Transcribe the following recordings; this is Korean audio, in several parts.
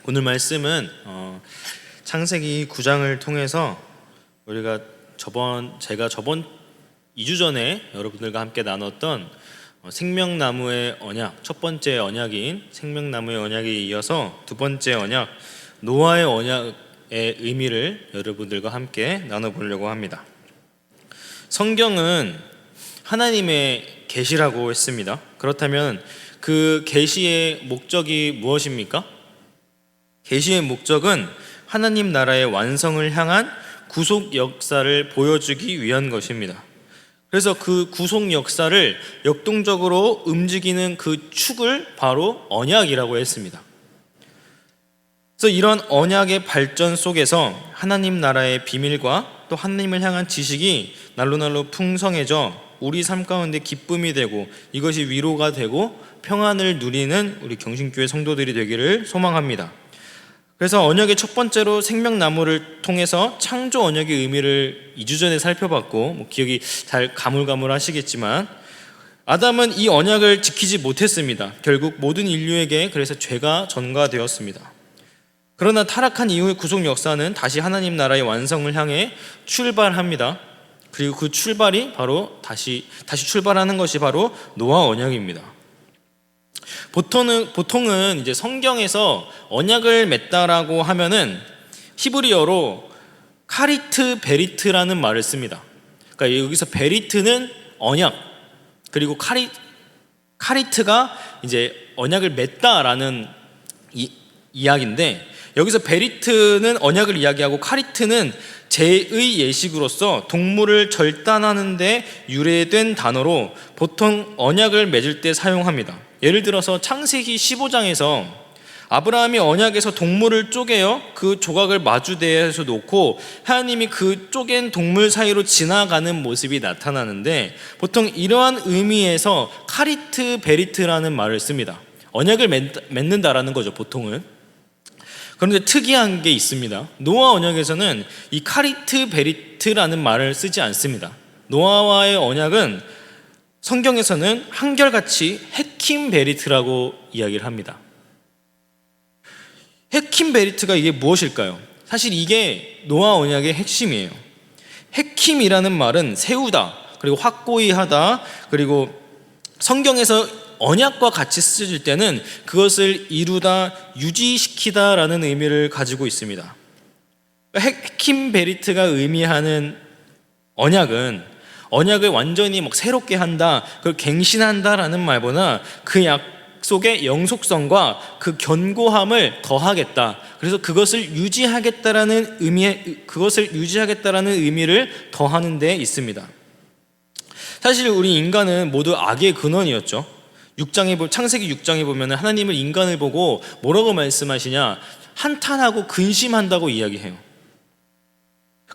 오늘 말씀은 창세기 9장을 통해서 제가 저번 2주 전에 여러분들과 함께 나눴던 생명나무의 언약, 첫 번째 언약인 생명나무의 언약에 이어서 두 번째 언약, 노아의 언약의 의미를 여러분들과 함께 나눠보려고 합니다. 성경은 하나님의 계시라고 했습니다. 그렇다면 그 계시의 목적이 무엇입니까? 계시의 목적은 하나님 나라의 완성을 향한 구속 역사를 보여주기 위한 것입니다. 그래서 그 구속 역사를 역동적으로 움직이는 그 축을 바로 언약이라고 했습니다. 그래서 이런 언약의 발전 속에서 하나님 나라의 비밀과 또 하나님을 향한 지식이 날로날로 풍성해져 우리 삶 가운데 기쁨이 되고 이것이 위로가 되고 평안을 누리는 우리 경신교회 성도들이 되기를 소망합니다. 그래서 언약의 첫 번째로 생명나무를 통해서 창조 언약의 의미를 2주 전에 살펴봤고 기억이 잘 가물가물하시겠지만 아담은 이 언약을 지키지 못했습니다. 결국 모든 인류에게 그래서 죄가 전가되었습니다. 그러나 타락한 이후의 구속 역사는 다시 하나님 나라의 완성을 향해 출발합니다. 그리고 그 출발이 바로 다시 출발하는 것이 바로 노아 언약입니다. 보통은 이제 성경에서 언약을 맺다라고 하면은 히브리어로 카리트 베리트라는 말을 씁니다. 그러니까 여기서 베리트는 언약, 그리고 카리트가 이제 언약을 맺다라는 이야기인데, 여기서 베리트는 언약을 이야기하고 카리트는 제의 예식으로서 동물을 절단하는 데 유래된 단어로 보통 언약을 맺을 때 사용합니다. 예를 들어서 창세기 15장에서 아브라함이 언약에서 동물을 쪼개어 그 조각을 마주대에서 놓고 하나님이 그 쪼갠 동물 사이로 지나가는 모습이 나타나는데, 보통 이러한 의미에서 카리트 베리트라는 말을 씁니다. 언약을 맺는다라는 거죠, 보통은. 그런데 특이한 게 있습니다. 노아 언약에서는 이 카리트 베리트라는 말을 쓰지 않습니다. 노아와의 언약은 성경에서는 한결같이 헤킴 베리트라고 이야기를 합니다. 헤킴 베리트가 이게 무엇일까요? 사실 이게 노아 언약의 핵심이에요. 헤킴이라는 말은 세우다, 그리고 확고히 하다, 그리고 성경에서 언약과 같이 쓰여질 때는 그것을 이루다, 유지시키다 라는 의미를 가지고 있습니다. 헤킴 베리트가 의미하는 언약을 완전히 새롭게 한다, 그걸 갱신한다 라는 말보다 그 약속의 영속성과 그 견고함을 더하겠다, 그래서 그것을 유지하겠다라는 의미를 더하는 데 있습니다. 사실 우리 인간은 모두 악의 근원이었죠. 창세기 6장에 보면 하나님을 인간을 보고 뭐라고 말씀하시냐, 한탄하고 근심한다고 이야기해요.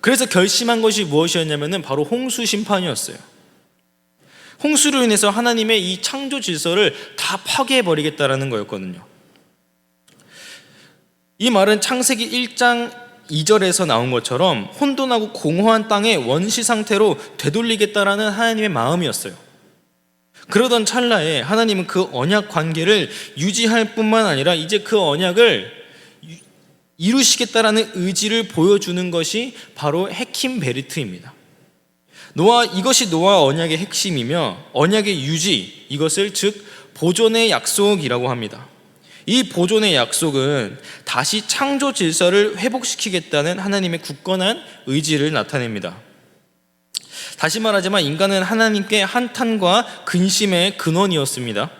그래서 결심한 것이 무엇이었냐면 바로 홍수 심판이었어요. 홍수로 인해서 하나님의 이 창조 질서를 다 파괴해버리겠다라는 거였거든요. 이 말은 창세기 1장 2절에서 나온 것처럼 혼돈하고 공허한 땅의 원시 상태로 되돌리겠다라는 하나님의 마음이었어요. 그러던 찰나에 하나님은 그 언약 관계를 유지할 뿐만 아니라 이제 그 언약을 이루시겠다라는 의지를 보여주는 것이 바로 헤킴 베리트입니다. 이것이 노아 언약의 핵심이며 언약의 유지, 이것을 즉 보존의 약속이라고 합니다. 이 보존의 약속은 다시 창조 질서를 회복시키겠다는 하나님의 굳건한 의지를 나타냅니다. 다시 말하자면 인간은 하나님께 한탄과 근심의 근원이었습니다.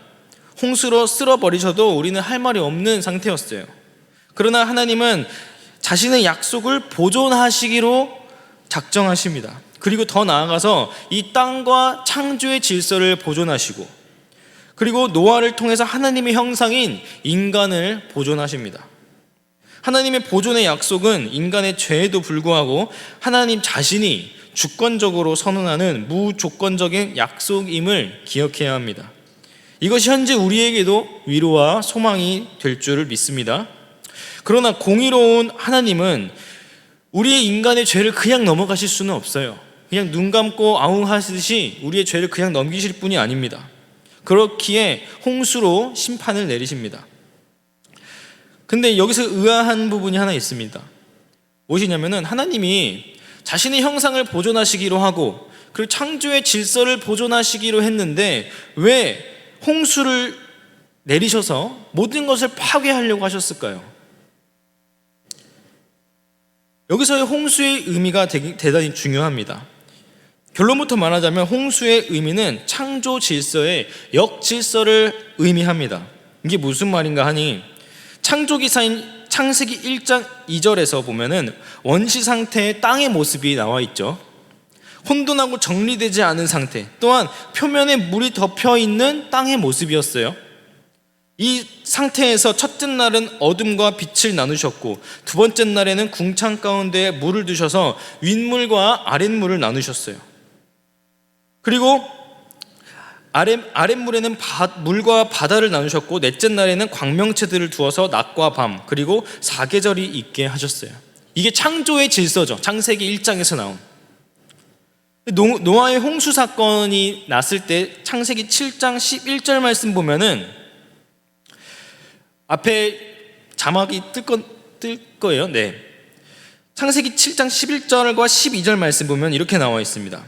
홍수로 쓸어버리셔도 우리는 할 말이 없는 상태였어요. 그러나 하나님은 자신의 약속을 보존하시기로 작정하십니다. 그리고 더 나아가서 이 땅과 창조의 질서를 보존하시고, 그리고 노아를 통해서 하나님의 형상인 인간을 보존하십니다. 하나님의 보존의 약속은 인간의 죄에도 불구하고 하나님 자신이 주권적으로 선언하는 무조건적인 약속임을 기억해야 합니다. 이것이 현재 우리에게도 위로와 소망이 될 줄을 믿습니다. 그러나 공의로운 하나님은 우리의 인간의 죄를 그냥 넘어가실 수는 없어요. 그냥 눈 감고 아웅 하시듯이 우리의 죄를 그냥 넘기실 분이 아닙니다. 그렇기에 홍수로 심판을 내리십니다. 근데 여기서 의아한 부분이 하나 있습니다. 무엇이냐면은 하나님이 자신의 형상을 보존하시기로 하고 그리고 창조의 질서를 보존하시기로 했는데 왜 홍수를 내리셔서 모든 것을 파괴하려고 하셨을까요? 여기서의 홍수의 의미가 대단히 중요합니다. 결론부터 말하자면 홍수의 의미는 창조 질서의 역질서를 의미합니다. 이게 무슨 말인가 하니 창조기사인 창세기 1장 2절에서 보면은 원시 상태의 땅의 모습이 나와 있죠. 혼돈하고 정리되지 않은 상태, 또한 표면에 물이 덮여 있는 땅의 모습이었어요. 이 상태에서 첫째 날은 어둠과 빛을 나누셨고 두 번째 날에는 궁창 가운데 물을 두셔서 윗물과 아랫물을 나누셨어요. 그리고 아랫물에는 물과 바다를 나누셨고 넷째 날에는 광명체들을 두어서 낮과 밤 그리고 사계절이 있게 하셨어요. 이게 창조의 질서죠. 창세기 1장에서 나온. 노아의 홍수 사건이 났을 때 창세기 7장 11절 말씀 보면은 앞에 자막이 뜰 거예요. 네. 창세기 7장 11절과 12절 말씀 보면 이렇게 나와 있습니다.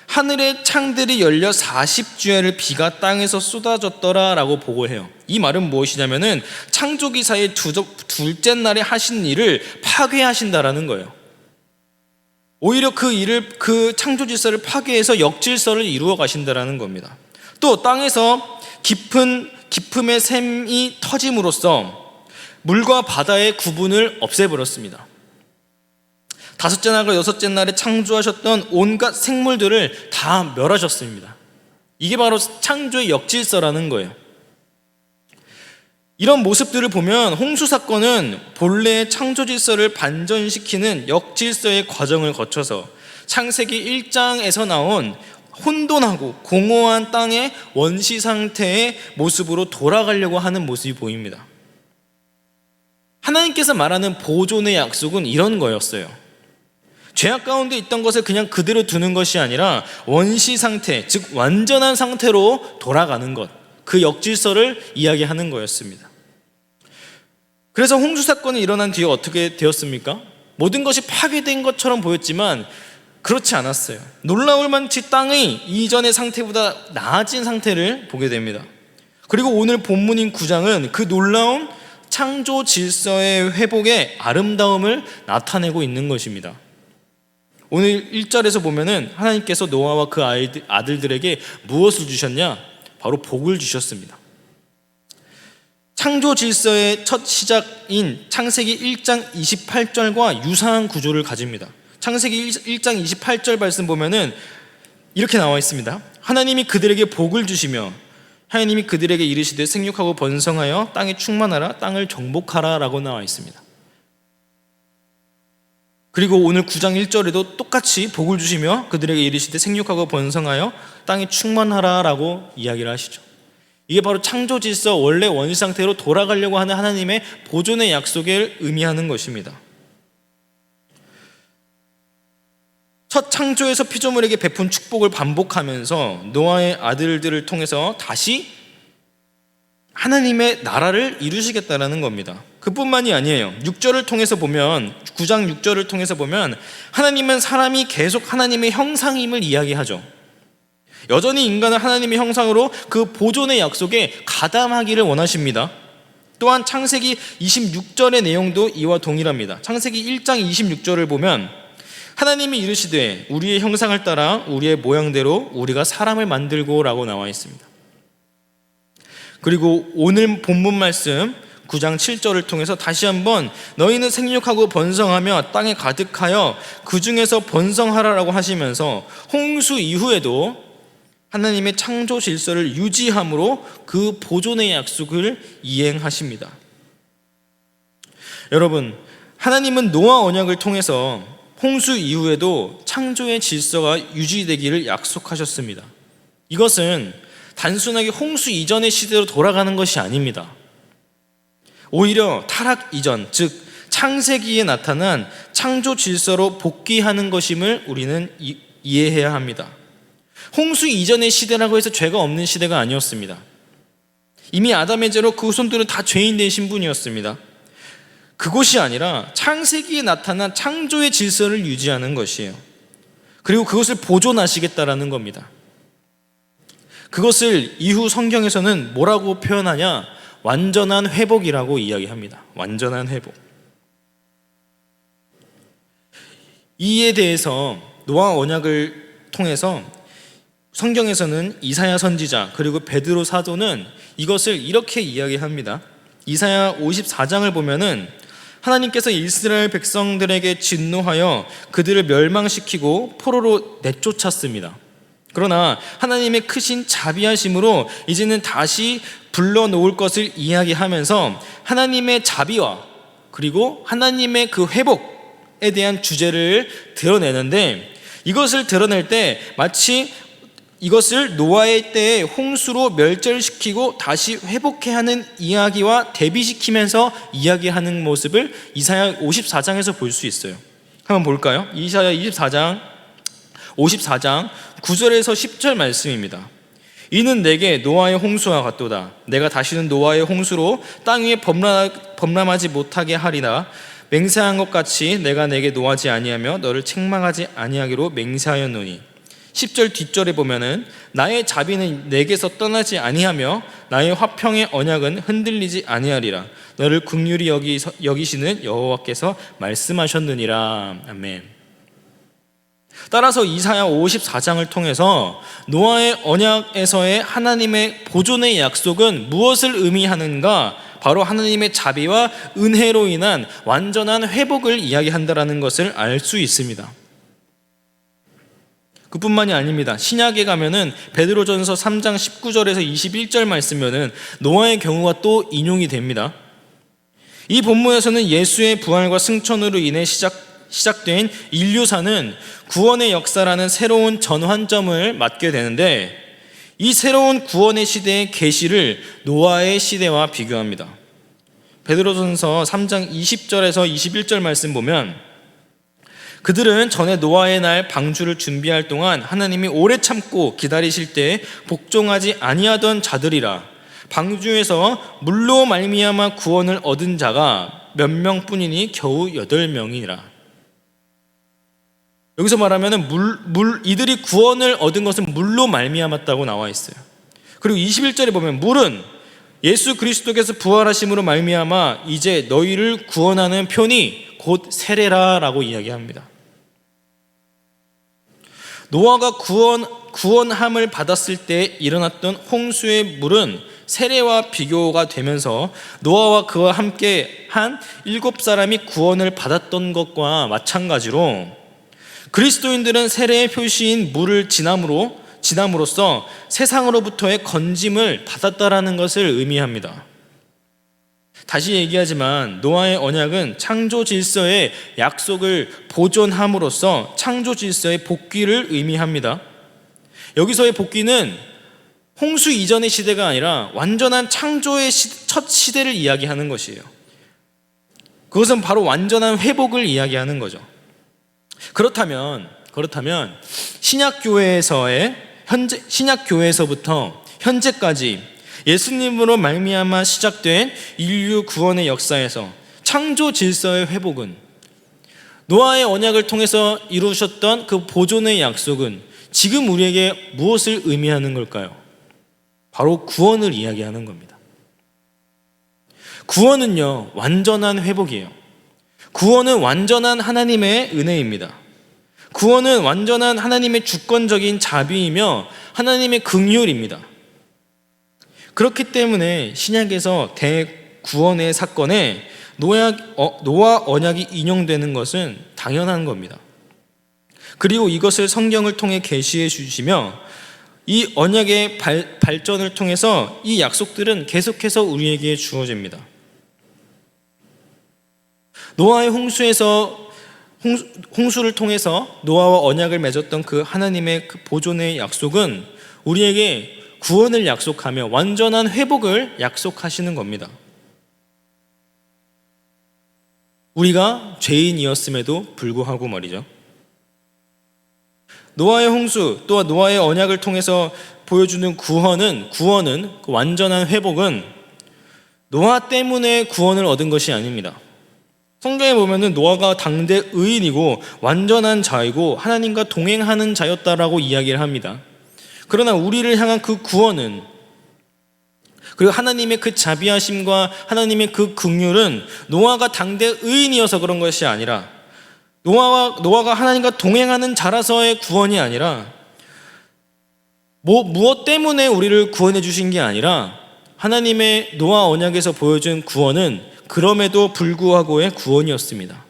하늘의 창들이 열려 40주야를 비가 땅에서 쏟아졌더라 라고 보고해요. 이 말은 무엇이냐면은 창조기사의 둘째 날에 하신 일을 파괴하신다라는 거예요. 오히려 그 창조질서를 파괴해서 역질서를 이루어 가신다라는 겁니다. 또 땅에서 깊음의 샘이 터짐으로써 물과 바다의 구분을 없애버렸습니다. 다섯째 날과 여섯째 날에 창조하셨던 온갖 생물들을 다 멸하셨습니다. 이게 바로 창조의 역질서라는 거예요. 이런 모습들을 보면 홍수 사건은 본래의 창조 질서를 반전시키는 역질서의 과정을 거쳐서 창세기 1장에서 나온 혼돈하고 공허한 땅의 원시 상태의 모습으로 돌아가려고 하는 모습이 보입니다. 하나님께서 말하는 보존의 약속은 이런 거였어요. 죄악 가운데 있던 것을 그냥 그대로 두는 것이 아니라 원시 상태, 즉 완전한 상태로 돌아가는 것, 그 역질서를 이야기하는 거였습니다. 그래서 홍수 사건이 일어난 뒤에 어떻게 되었습니까? 모든 것이 파괴된 것처럼 보였지만 그렇지 않았어요. 놀라울 만치 땅이 이전의 상태보다 나아진 상태를 보게 됩니다. 그리고 오늘 본문인 9장은 그 놀라운 창조 질서의 회복의 아름다움을 나타내고 있는 것입니다. 오늘 1절에서 보면은 하나님께서 노아와 그 아들들에게 무엇을 주셨냐? 바로 복을 주셨습니다. 창조 질서의 첫 시작인 창세기 1장 28절과 유사한 구조를 가집니다. 창세기 1장 28절 말씀 보면은 이렇게 나와 있습니다. 하나님이 그들에게 복을 주시며 하나님이 그들에게 이르시되 생육하고 번성하여 땅에 충만하라, 땅을 정복하라 라고 나와 있습니다. 그리고 오늘 9장 1절에도 똑같이 복을 주시며 그들에게 이르시되 생육하고 번성하여 땅에 충만하라 라고 이야기를 하시죠. 이게 바로 창조 질서 원래 원시 상태로 돌아가려고 하는 하나님의 보존의 약속을 의미하는 것입니다. 첫 창조에서 피조물에게 베푼 축복을 반복하면서 노아의 아들들을 통해서 다시 하나님의 나라를 이루시겠다라는 겁니다. 그뿐만이 아니에요. 6절을 통해서 보면 9장 6절을 통해서 보면 하나님은 사람이 계속 하나님의 형상임을 이야기하죠. 여전히 인간은 하나님의 형상으로 그 보존의 약속에 가담하기를 원하십니다. 또한 창세기 26절의 내용도 이와 동일합니다. 창세기 1장 26절을 보면 하나님이 이르시되 우리의 형상을 따라 우리의 모양대로 우리가 사람을 만들고 라고 나와 있습니다. 그리고 오늘 본문 말씀 9장 7절을 통해서 다시 한번 너희는 생육하고 번성하며 땅에 가득하여 그 중에서 번성하라라고 하시면서 홍수 이후에도 하나님의 창조 질서를 유지함으로 그 보존의 약속을 이행하십니다. 여러분, 하나님은 노아 언약을 통해서 홍수 이후에도 창조의 질서가 유지되기를 약속하셨습니다. 이것은 단순하게 홍수 이전의 시대로 돌아가는 것이 아닙니다. 오히려 타락 이전, 즉 창세기에 나타난 창조 질서로 복귀하는 것임을 우리는 이해해야 합니다. 홍수 이전의 시대라고 해서 죄가 없는 시대가 아니었습니다. 이미 아담의 죄로 그 후손들은 다 죄인 된 신분이었습니다. 그것이 아니라 창세기에 나타난 창조의 질서를 유지하는 것이에요. 그리고 그것을 보존하시겠다라는 겁니다. 그것을 이후 성경에서는 뭐라고 표현하냐? 완전한 회복이라고 이야기합니다. 완전한 회복. 이에 대해서 노아 언약을 통해서 성경에서는 이사야 선지자 그리고 베드로 사도는 이것을 이렇게 이야기합니다. 이사야 54장을 보면은 하나님께서 이스라엘 백성들에게 진노하여 그들을 멸망시키고 포로로 내쫓았습니다. 그러나 하나님의 크신 자비하심으로 이제는 다시 불러놓을 것을 이야기하면서 하나님의 자비와 그리고 하나님의 그 회복에 대한 주제를 드러내는데, 이것을 드러낼 때 마치 이것을 노아의 때에 홍수로 멸절시키고 다시 회복해야 하는 이야기와 대비시키면서 이야기하는 모습을 이사야 54장에서 볼 수 있어요. 한번 볼까요? 이사야 54장 9절에서 10절 말씀입니다. 이는 내게 노아의 홍수와 같도다. 내가 다시는 노아의 홍수로 땅 위에 범람하지 못하게 하리라. 맹세한 것 같이 내가 내게 노하지 아니하며 너를 책망하지 아니하기로 맹세하였노니. 10절 뒷절에 보면은 나의 자비는 내게서 떠나지 아니하며 나의 화평의 언약은 흔들리지 아니하리라. 너를 긍휼히 여기시는 여호와께서 말씀하셨느니라. 아멘. 따라서 이사야 54장을 통해서 노아의 언약에서의 하나님의 보존의 약속은 무엇을 의미하는가? 바로 하나님의 자비와 은혜로 인한 완전한 회복을 이야기한다라는 것을 알 수 있습니다. 그뿐만이 아닙니다. 신약에 가면은 베드로전서 3장 19절에서 21절 말씀면은 노아의 경우가 또 인용이 됩니다. 이 본문에서는 예수의 부활과 승천으로 인해 시작된 인류사는 구원의 역사라는 새로운 전환점을 맞게 되는데, 이 새로운 구원의 시대의 계시를 노아의 시대와 비교합니다. 베드로전서 3장 20절에서 21절 말씀 보면 그들은 전에 노아의 날 방주를 준비할 동안 하나님이 오래 참고 기다리실 때 복종하지 아니하던 자들이라. 방주에서 물로 말미암아 구원을 얻은 자가 몇 명뿐이니 겨우 8명이라. 여기서 말하면 이들이 구원을 얻은 것은 물로 말미암았다고 나와 있어요. 그리고 21절에 보면 물은 예수 그리스도께서 부활하심으로 말미암아 이제 너희를 구원하는 편이 곧 세례라라고 이야기합니다. 노아가 구원함을 받았을 때 일어났던 홍수의 물은 세례와 비교가 되면서 노아와 그와 함께 한 7사람이 구원을 받았던 것과 마찬가지로 그리스도인들은 세례의 표시인 물을 지남으로써 세상으로부터의 건짐을 받았다라는 것을 의미합니다. 다시 얘기하지만 노아의 언약은 창조 질서의 약속을 보존함으로써 창조 질서의 복귀를 의미합니다. 여기서의 복귀는 홍수 이전의 시대가 아니라 완전한 창조의 첫 시대를 이야기하는 것이에요. 그것은 바로 완전한 회복을 이야기하는 거죠. 그렇다면 신약교회에서부터 현재까지 예수님으로 말미암아 시작된 인류 구원의 역사에서 창조 질서의 회복은, 노아의 언약을 통해서 이루셨던 그 보존의 약속은 지금 우리에게 무엇을 의미하는 걸까요? 바로 구원을 이야기하는 겁니다. 구원은요, 완전한 회복이에요. 구원은 완전한 하나님의 은혜입니다. 구원은 완전한 하나님의 주권적인 자비이며 하나님의 긍휼입니다. 그렇기 때문에 신약에서 대구원의 사건에 노아 언약이 인용되는 것은 당연한 겁니다. 그리고 이것을 성경을 통해 계시해 주시며 이 언약의 발전을 통해서 이 약속들은 계속해서 우리에게 주어집니다. 노아의 홍수를 통해서 노아와 언약을 맺었던 그 하나님의 그 보존의 약속은 우리에게 구원을 약속하며 완전한 회복을 약속하시는 겁니다. 우리가 죄인이었음에도 불구하고 말이죠. 노아의 홍수 또한 노아의 언약을 통해서 보여주는 구원은 그 완전한 회복은 노아 때문에 구원을 얻은 것이 아닙니다. 성경에 보면은 노아가 당대 의인이고 완전한 자이고 하나님과 동행하는 자였다라고 이야기를 합니다. 그러나 우리를 향한 그 구원은, 그리고 하나님의 그 자비하심과 하나님의 그 긍휼은 노아가 당대 의인이어서 그런 것이 아니라, 노아가 하나님과 동행하는 자라서의 구원이 아니라, 무엇 때문에 우리를 구원해 주신 게 아니라, 하나님의 노아 언약에서 보여준 구원은 그럼에도 불구하고의 구원이었습니다.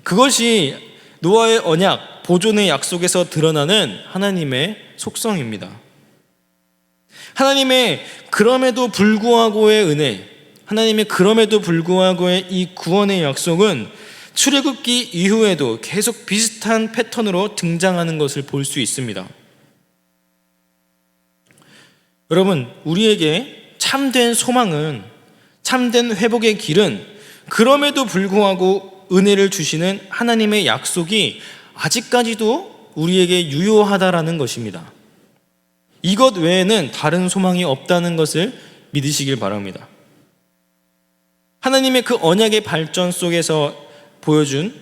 그것이 노아의 언약, 보존의 약속에서 드러나는 하나님의 속성입니다. 하나님의 그럼에도 불구하고의 은혜, 하나님의 그럼에도 불구하고의 이 구원의 약속은 출애굽기 이후에도 계속 비슷한 패턴으로 등장하는 것을 볼 수 있습니다. 여러분, 우리에게 참된 소망은, 참된 회복의 길은 그럼에도 불구하고 은혜를 주시는 하나님의 약속이 아직까지도 우리에게 유효하다라는 것입니다. 이것 외에는 다른 소망이 없다는 것을 믿으시길 바랍니다. 하나님의 그 언약의 발전 속에서 보여준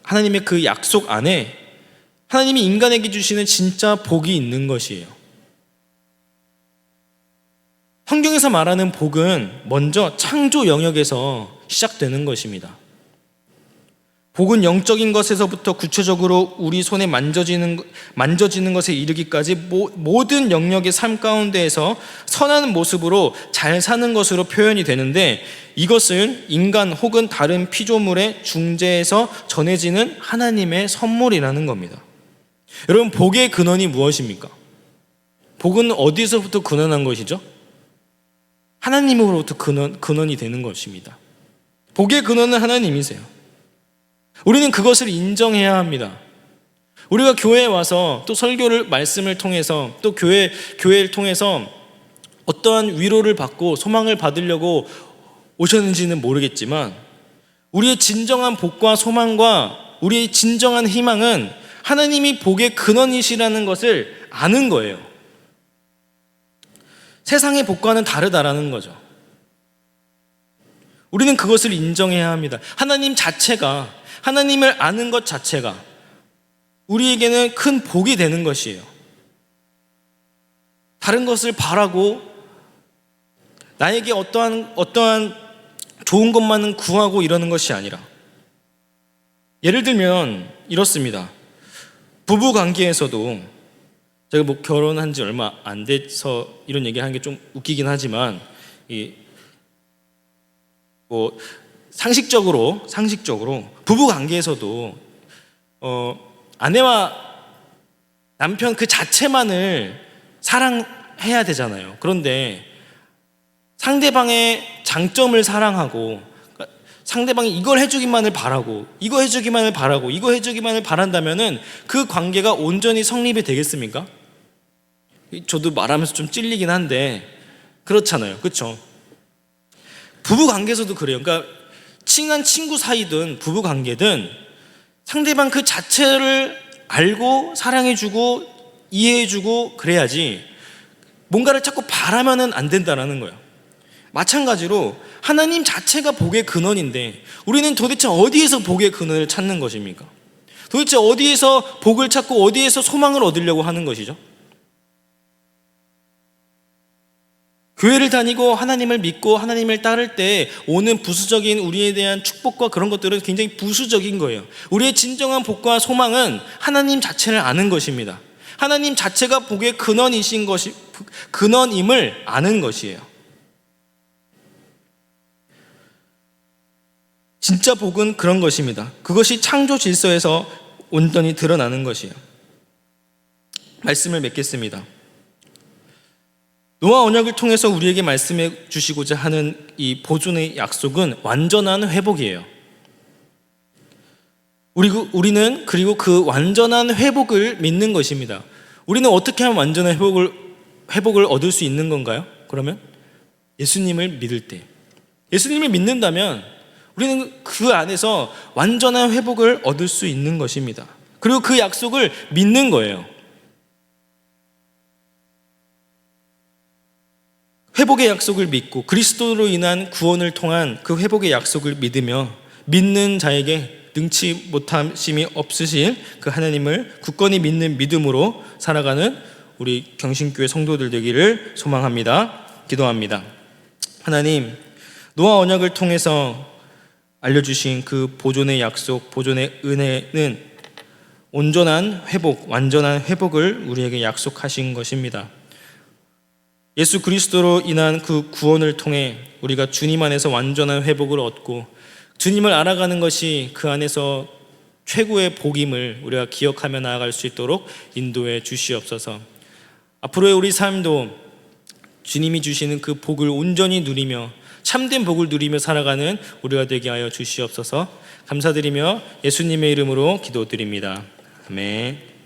하나님의 그 약속 안에 하나님이 인간에게 주시는 진짜 복이 있는 것이에요. 성경에서 말하는 복은 먼저 창조 영역에서 시작되는 것입니다. 복은 영적인 것에서부터 구체적으로 우리 손에 만져지는 것에 이르기까지 모든 영역의 삶 가운데에서 선한 모습으로 잘 사는 것으로 표현이 되는데, 이것은 인간 혹은 다른 피조물의 중재에서 전해지는 하나님의 선물이라는 겁니다. 여러분, 복의 근원이 무엇입니까? 복은 어디서부터 근원한 것이죠? 하나님으로부터 근원이 되는 것입니다. 복의 근원은 하나님이세요. 우리는 그것을 인정해야 합니다. 우리가 교회에 와서 또 설교를, 말씀을 통해서 또 교회를 통해서 어떠한 위로를 받고 소망을 받으려고 오셨는지는 모르겠지만, 우리의 진정한 복과 소망과 우리의 진정한 희망은 하나님이 복의 근원이시라는 것을 아는 거예요. 세상의 복과는 다르다라는 거죠. 우리는 그것을 인정해야 합니다. 하나님 자체가, 하나님을 아는 것 자체가 우리에게는 큰 복이 되는 것이에요. 다른 것을 바라고 나에게 어떠한 좋은 것만은 구하고 이러는 것이 아니라, 예를 들면 이렇습니다. 부부 관계에서도, 제가 결혼한 지 얼마 안 돼서 이런 얘기를 하는 게 좀 웃기긴 하지만, 상식적으로 부부 관계에서도 아내와 남편 그 자체만을 사랑해야 되잖아요. 그런데 상대방의 장점을 사랑하고, 상대방이 이걸 해주기만을 바라고, 이거 해주기만을 바라고, 이거 해주기만을 바란다면은 그 관계가 온전히 성립이 되겠습니까? 저도 말하면서 좀 찔리긴 한데 그렇잖아요. 그렇죠? 부부 관계에서도 그래요. 그러니까 친한 친구 사이든 부부 관계든 상대방 그 자체를 알고 사랑해주고 이해해주고 그래야지, 뭔가를 자꾸 바라면은 안 된다라는 거예요. 마찬가지로 하나님 자체가 복의 근원인데, 우리는 도대체 어디에서 복의 근원을 찾는 것입니까? 도대체 어디에서 복을 찾고 어디에서 소망을 얻으려고 하는 것이죠? 교회를 다니고 하나님을 믿고 하나님을 따를 때 오는 부수적인 우리에 대한 축복과 그런 것들은 굉장히 부수적인 거예요. 우리의 진정한 복과 소망은 하나님 자체를 아는 것입니다. 하나님 자체가 복의 근원임을 아는 것이에요. 진짜 복은 그런 것입니다. 그것이 창조 질서에서 온전히 드러나는 것이에요. 말씀을 맺겠습니다. 노아 언약을 통해서 우리에게 말씀해 주시고자 하는 이 보존의 약속은 완전한 회복이에요. 우리는 그리고 그 완전한 회복을 믿는 것입니다. 우리는 어떻게 하면 완전한 회복을 얻을 수 있는 건가요? 그러면 예수님을 믿을 때, 예수님을 믿는다면 우리는 그 안에서 완전한 회복을 얻을 수 있는 것입니다. 그리고 그 약속을 믿는 거예요. 회복의 약속을 믿고 그리스도로 인한 구원을 통한 그 회복의 약속을 믿으며 믿는 자에게 능치 못함심이 없으실 그 하나님을 굳건히 믿는 믿음으로 살아가는 우리 경신교회 성도들 되기를 소망합니다. 기도합니다. 하나님, 노아 언약을 통해서 알려주신 그 보존의 약속, 보존의 은혜는 온전한 회복, 완전한 회복을 우리에게 약속하신 것입니다. 예수 그리스도로 인한 그 구원을 통해 우리가 주님 안에서 완전한 회복을 얻고 주님을 알아가는 것이 그 안에서 최고의 복임을 우리가 기억하며 나아갈 수 있도록 인도해 주시옵소서. 앞으로의 우리 삶도 주님이 주시는 그 복을 온전히 누리며 참된 복을 누리며 살아가는 우리가 되게 하여 주시옵소서. 감사드리며 예수님의 이름으로 기도드립니다. 아멘.